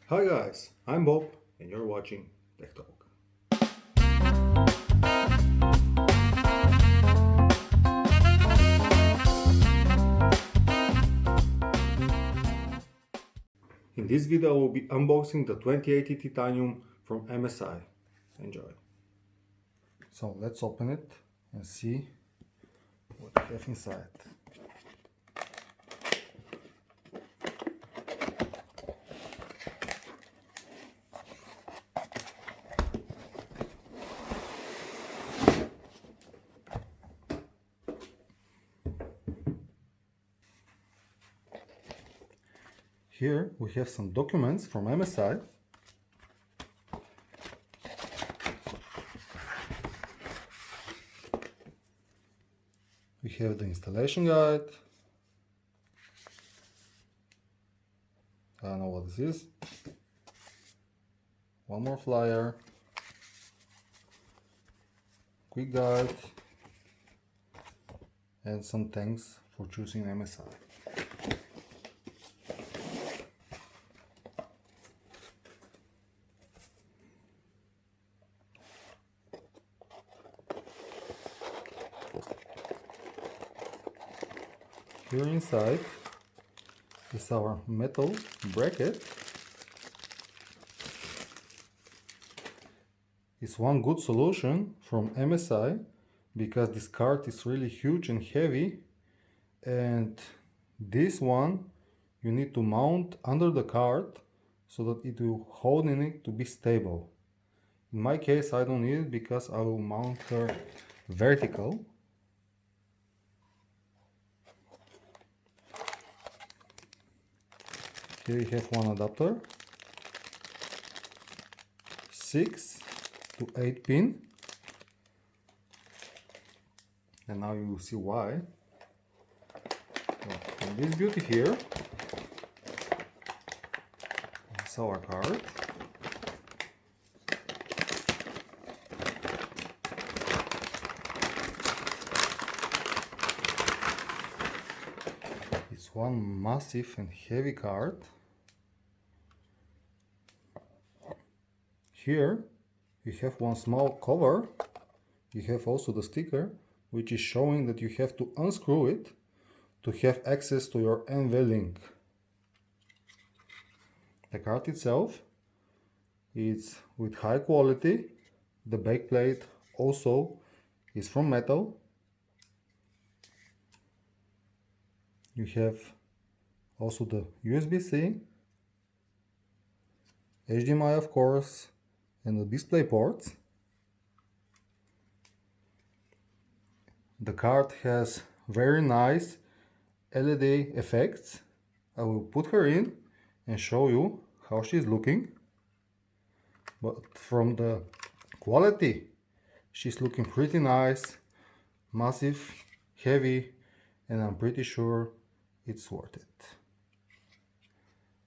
Hi guys, I'm Bob and you're watching Tech Talk. In this video I will be unboxing the 2080 Titanium from MSI. Enjoy. So let's open it and see what we have inside. Here we have some documents from MSI. We have the installation guide. I don't know what this is. One more flyer. Quick guide. And some thanks for choosing MSI. Here inside is our metal bracket. It's one good solution from MSI because this card is really huge and heavy, and this one you need to mount under the card so that it will hold in it to be stable. In my case I don't need it because I will mount her vertical. Here you have one adapter, 6 to 8 pin, and now you will see why. So, in this beauty here is our card. It's one massive and heavy card. Here you have one small cover. You have also the sticker, which is showing that you have to unscrew it to have access to your NVLink. The card itself is with high quality. The backplate also is from metal. You have also the USB-C, HDMI of course, and the display ports. The card has very nice LED effects. I will put her in and show you how she's looking. But from the quality, she's looking pretty nice, massive, heavy, and I'm pretty sure it's worth it.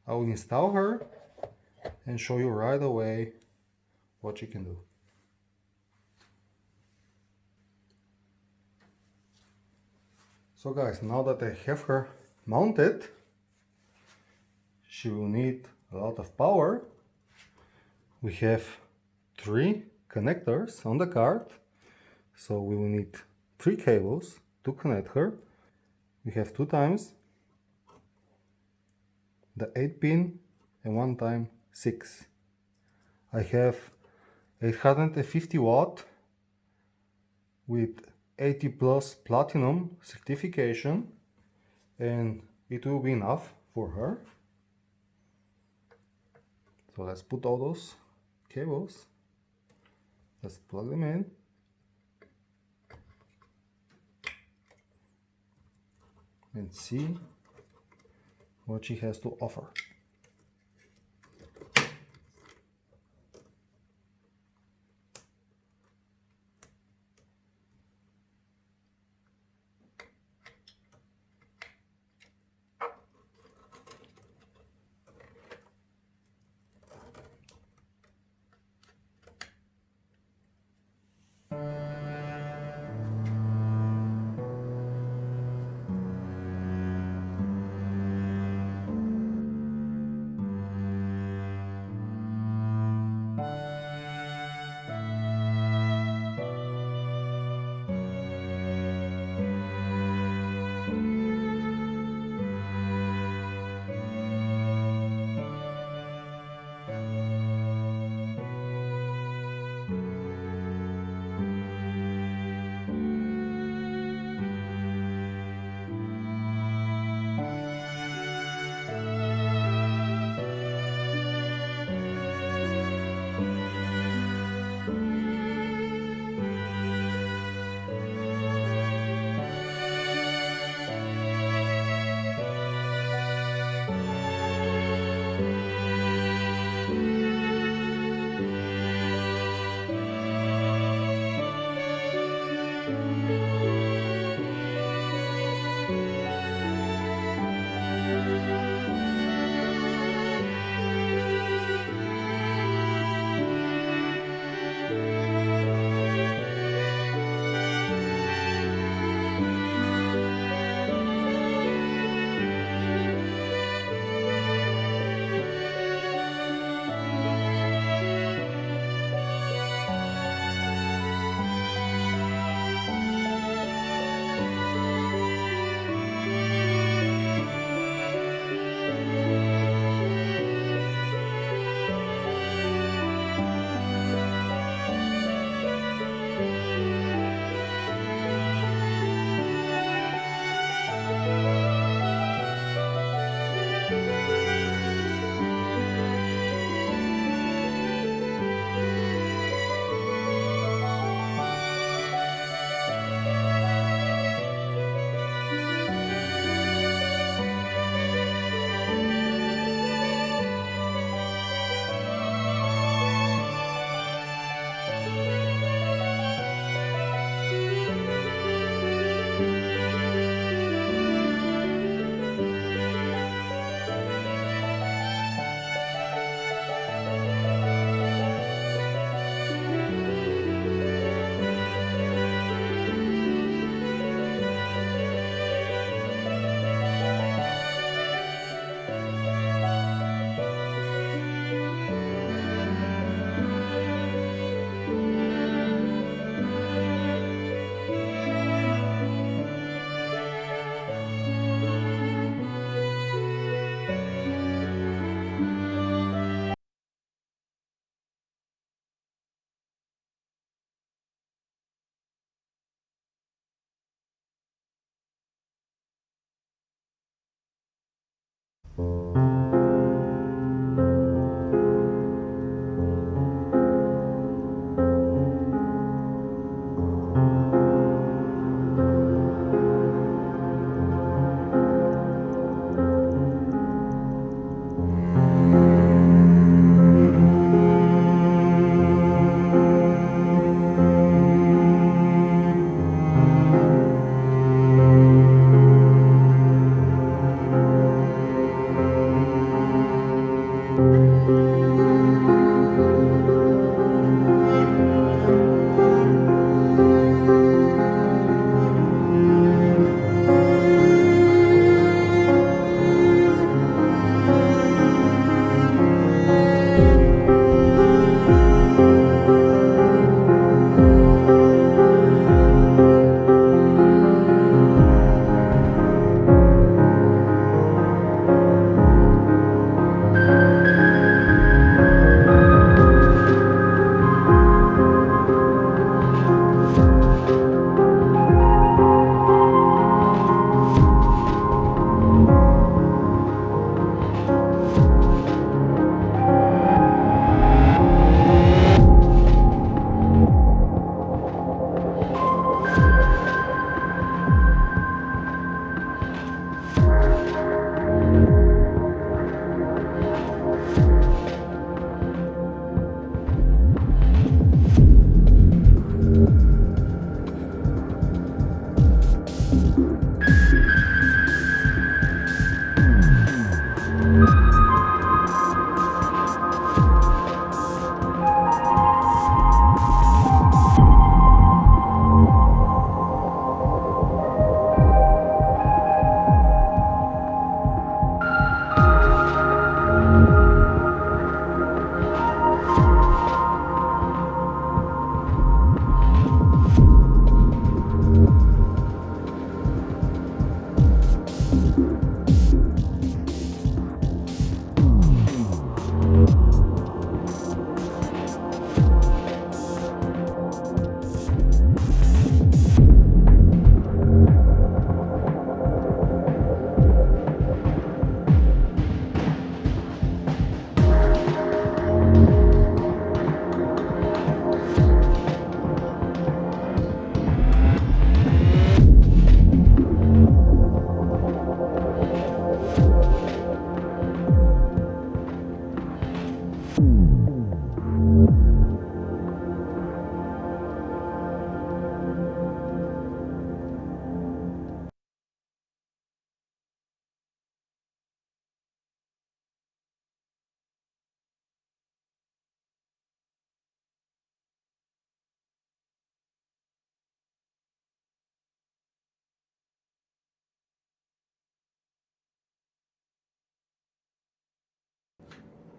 I will install her and show you right away what she can do. So guys, now that I have her mounted, she will need a lot of power. We have 3 connectors on the card, so we will need 3 cables to connect her. We have 2 times the 8 pin and 1 time 6. I have 850 watt with 80 plus platinum certification, and it will be enough for her. So let's put all those cables, let's plug them in. And see what she has to offer.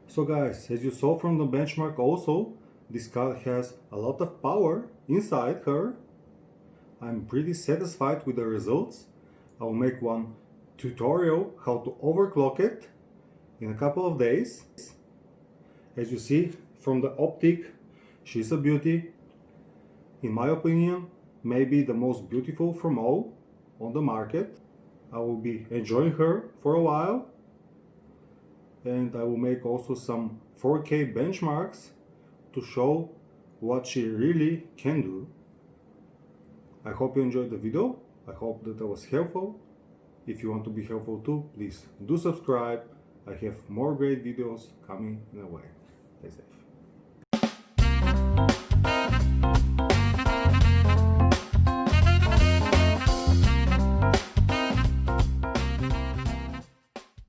So guys, as you saw from the benchmark also, this card has a lot of power inside her. I'm pretty satisfied with the results. I will make one tutorial how to overclock it in a couple of days. As you see from the optic, she's a beauty. In my opinion, maybe the most beautiful from all on the market. I will be enjoying her for a while. And I will make also some 4K benchmarks to show what she really can do. I hope you enjoyed the video. I hope that I was helpful. If you want to be helpful too, please do subscribe. I have more great videos coming in a way. Stay safe.